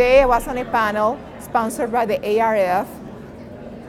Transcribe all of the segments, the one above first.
today I was on a panel sponsored by the ARF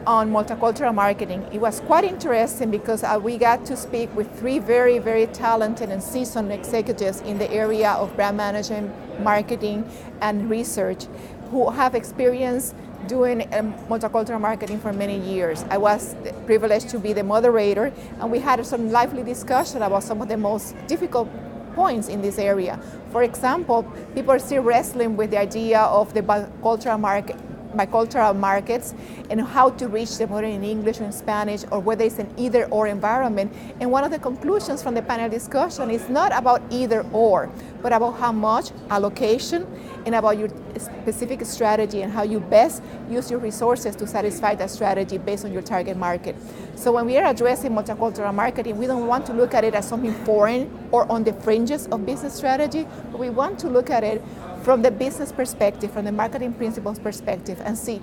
on multicultural marketing. It was quite interesting because we got to speak with three very, very talented and seasoned executives in the area of brand management, marketing, and research who have experience doing multicultural marketing for many years. I was privileged to be the moderator, and we had some lively discussion about some of the most difficult points in this area. For example, people are still wrestling with the idea of the bicultural markets and how to reach them, whether in English or in Spanish, or whether it's an either or environment. And one of the conclusions from the panel discussion is not about either or, but about how much allocation and about your specific strategy and how you best use your resources to satisfy that strategy based on your target market. So when we are addressing multicultural marketing, we don't want to look at it as something foreign or on the fringes of business strategy, but we want to look at it from the business perspective, from the marketing principles perspective, and see,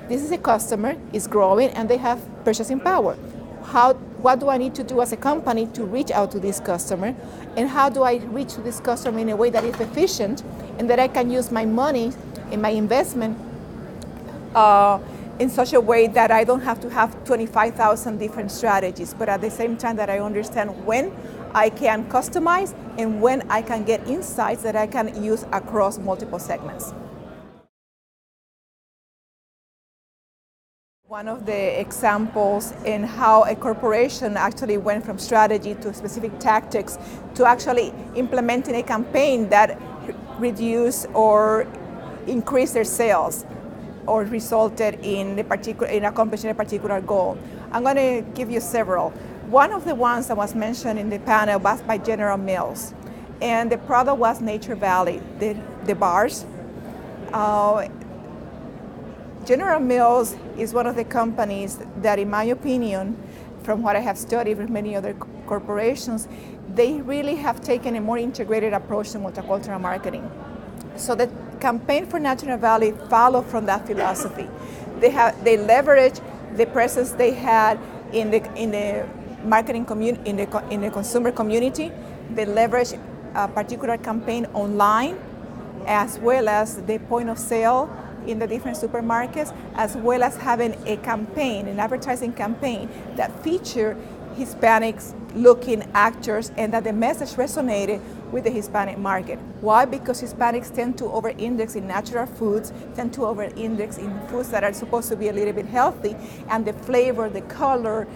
this is a customer, is growing, and they have purchasing power. What do I need to do as a company to reach out to this customer, and how do I reach to this customer in a way that is efficient and that I can use my money and my investment in such a way that I don't have to have 25,000 different strategies, but at the same time that I understand when I can customize and when I can get insights that I can use across multiple segments. One of the examples in how a corporation actually went from strategy to specific tactics to actually implementing a campaign that reduced or increased their sales or resulted in accomplishing a particular goal. I'm going to give you several. One of the ones that was mentioned in the panel was by General Mills, and the product was Nature Valley, the bars. General Mills is one of the companies that, in my opinion, from what I have studied with many other corporations, they really have taken a more integrated approach to multicultural marketing. So the campaign for Nature Valley followed from that philosophy. They leverage the presence they had in the marketing community, in the consumer community. They leverage a particular campaign online, as well as the point of sale in the different supermarkets, as well as having a campaign, an advertising campaign that featured Hispanics looking actors and that the message resonated with the Hispanic market. Why? Because Hispanics tend to over-index in natural foods, tend to over-index in foods that are supposed to be a little bit healthy, and the flavor, the color,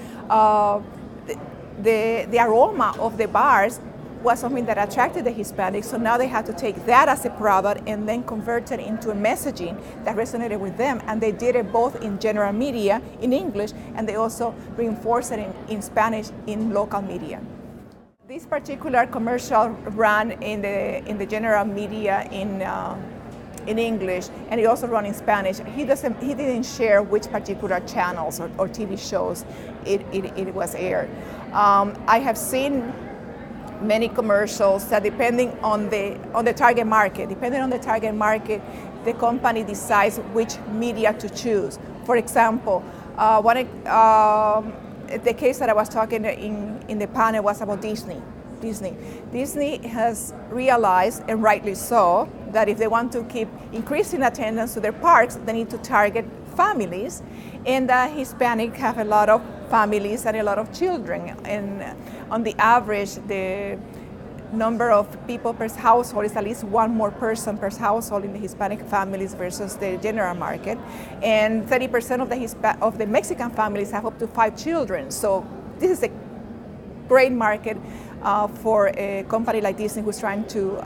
the aroma of the bars was something that attracted the Hispanics. So now they had to take that as a product and then convert it into a messaging that resonated with them. And they did it both in general media, in English, and they also reinforced it in Spanish in local media. This particular commercial ran in the general media in English, and it also ran in Spanish. He didn't share which particular channels or TV shows it was aired. I have seen many commercials that depending on the target market, the company decides which media to choose. For example, the case that I was talking in the panel was about Disney. Disney has realized, and rightly so, that if they want to keep increasing attendance to their parks, they need to target families, and that Hispanic have a lot of families and a lot of children. And on the average, the number of people per household is at least one more person per household in the Hispanic families versus the general market. And 30% of the Mexican families have up to 5 children. So this is a great market for a company like Disney who's trying to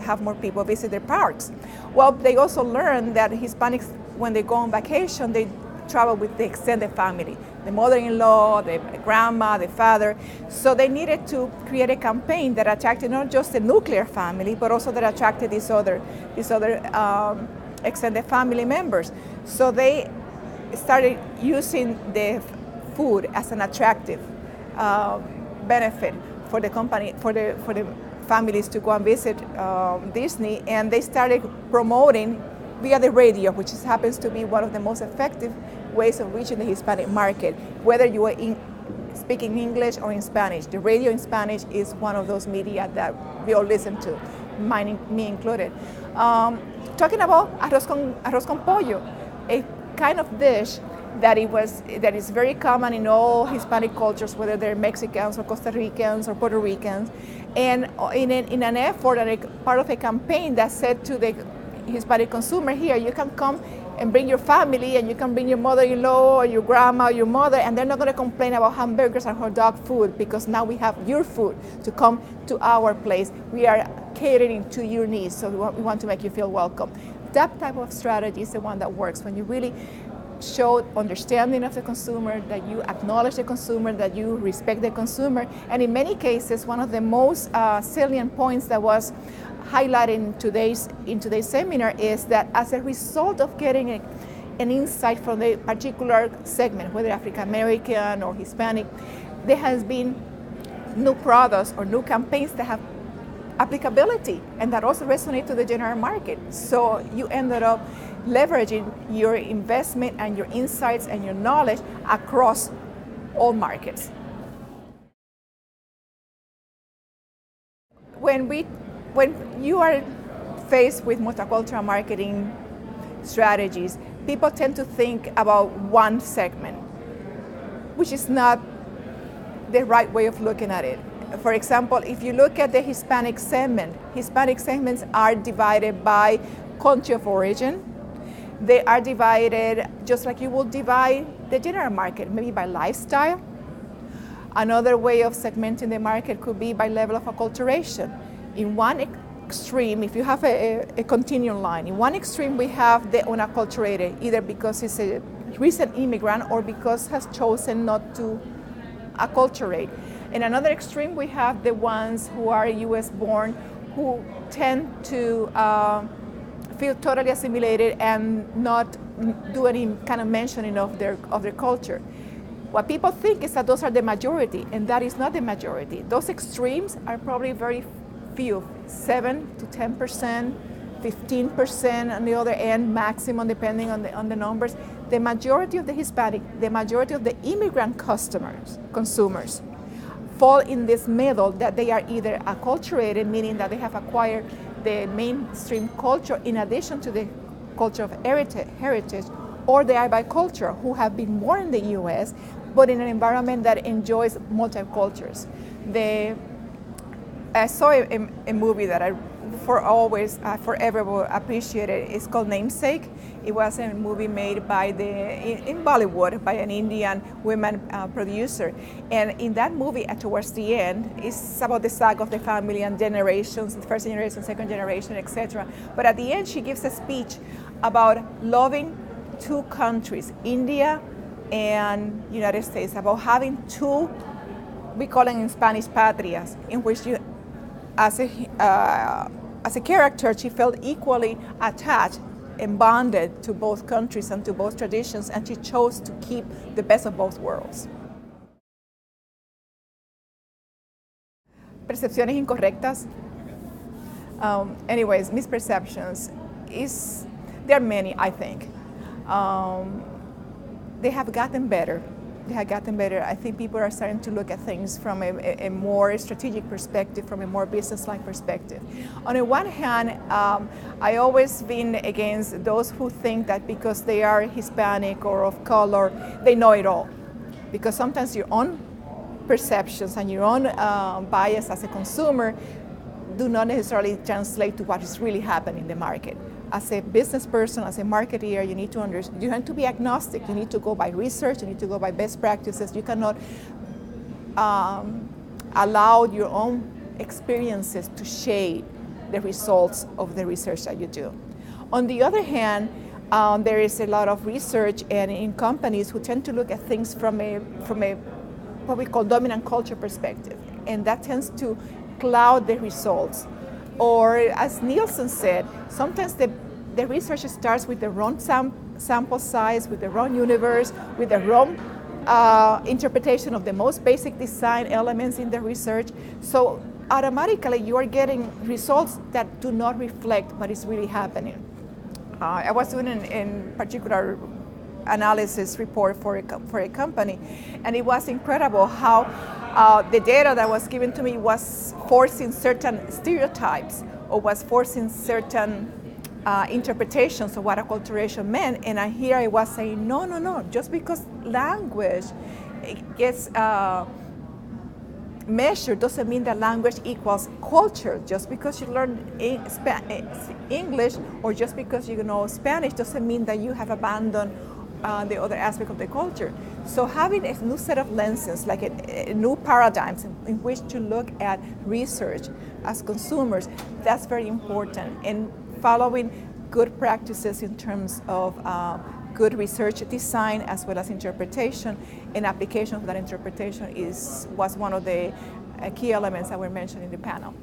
have more people visit their parks. Well, they also learned that Hispanics, when they go on vacation, they travel with the extended family, the mother-in-law, the grandma, the father. So they needed to create a campaign that attracted not just the nuclear family, but also that attracted these other extended family members. So they started using the food as an attractive benefit for the company, for the families to go and visit Disney, and they started promoting via the radio, which happens to be one of the most effective ways of reaching the Hispanic market, whether you are speaking English or in Spanish. The radio in Spanish is one of those media that we all listen to. me included. Talking about arroz con pollo, a kind of dish that is very common in all Hispanic cultures, whether they're Mexicans or Costa Ricans or Puerto Ricans, and in an effort and a part of a campaign that said to the Hispanic consumer, here, you can come and bring your family, and you can bring your mother-in-law or your grandma or your mother, and they're not going to complain about hamburgers and hot dog food, because now we have your food to come to our place. We are catering to your needs, so we want to make you feel welcome. That type of strategy is the one that works, when you really show understanding of the consumer, that you acknowledge the consumer, that you respect the consumer. And in many cases, one of the most salient points that was highlighted in today's seminar is that as a result of getting an insight from a particular segment, whether African American or Hispanic, there has been new products or new campaigns that have applicability and that also resonate to the general market. So you ended up leveraging your investment and your insights and your knowledge across all markets. When you are faced with multicultural marketing strategies, people tend to think about one segment, which is not the right way of looking at it. For example, if you look at the Hispanic segment, Hispanic segments are divided by country of origin. They are divided just like you would divide the general market, maybe by lifestyle. Another way of segmenting the market could be by level of acculturation. In one extreme, if you have a continuum line, in one extreme we have the unacculturated, either because it's a recent immigrant or because has chosen not to acculturate. In another extreme, we have the ones who are US born, who tend to feel totally assimilated and not do any kind of mentioning of their culture. What people think is that those are the majority, and that is not the majority. Those extremes are probably very few, 7 to 10%, 15% on the other end, maximum depending on the numbers. The majority of the Hispanic, the majority of the immigrant consumers, fall in this middle, that they are either acculturated, meaning that they have acquired the mainstream culture in addition to the culture of heritage, or they are bicultural, who have been born in the US, but in an environment that enjoys multicultures. I saw a movie that I forever will appreciate it. It's called Namesake. It was a movie made in Bollywood by an Indian woman producer. And in that movie, towards the end, it's about the saga of the family and generations, the first generation, second generation, etc. But at the end, she gives a speech about loving two countries, India and United States, about having two, we call them in Spanish, patrias, in which you, as a character, she felt equally attached and bonded to both countries and to both traditions, and she chose to keep the best of both worlds. Percepciones incorrectas. Anyways, misperceptions. There are many, I think. They have gotten better. I think people are starting to look at things from a more strategic perspective, from a more business-like perspective. On the one hand, I always been against those who think that because they are Hispanic or of color, they know it all. Because sometimes your own perceptions and your own bias as a consumer do not necessarily translate to what is really happening in the market. As a business person, as a marketer, you need to be agnostic. You need to go by research. You need to go by best practices. You cannot allow your own experiences to shade the results of the research that you do. On the other hand, there is a lot of research and in companies who tend to look at things from a what we call dominant culture perspective, and that tends to cloud the results. Or as Nielsen said, sometimes the research starts with the wrong sample size, with the wrong universe, with the wrong interpretation of the most basic design elements in the research. So automatically you are getting results that do not reflect what is really happening. I was doing in particular analysis report for a company, and it was incredible how the data that was given to me was forcing certain stereotypes or was forcing certain interpretations of what acculturation meant. And here I was saying, no, no, no, just because language gets measured doesn't mean that language equals culture. Just because you learn English or just because you know Spanish doesn't mean that you have abandoned the other aspect of the culture. So having a new set of lenses, like a new paradigms in which to look at research as consumers, that's very important. And following good practices in terms of good research design as well as interpretation and application of that interpretation was one of the key elements that were mentioned in the panel.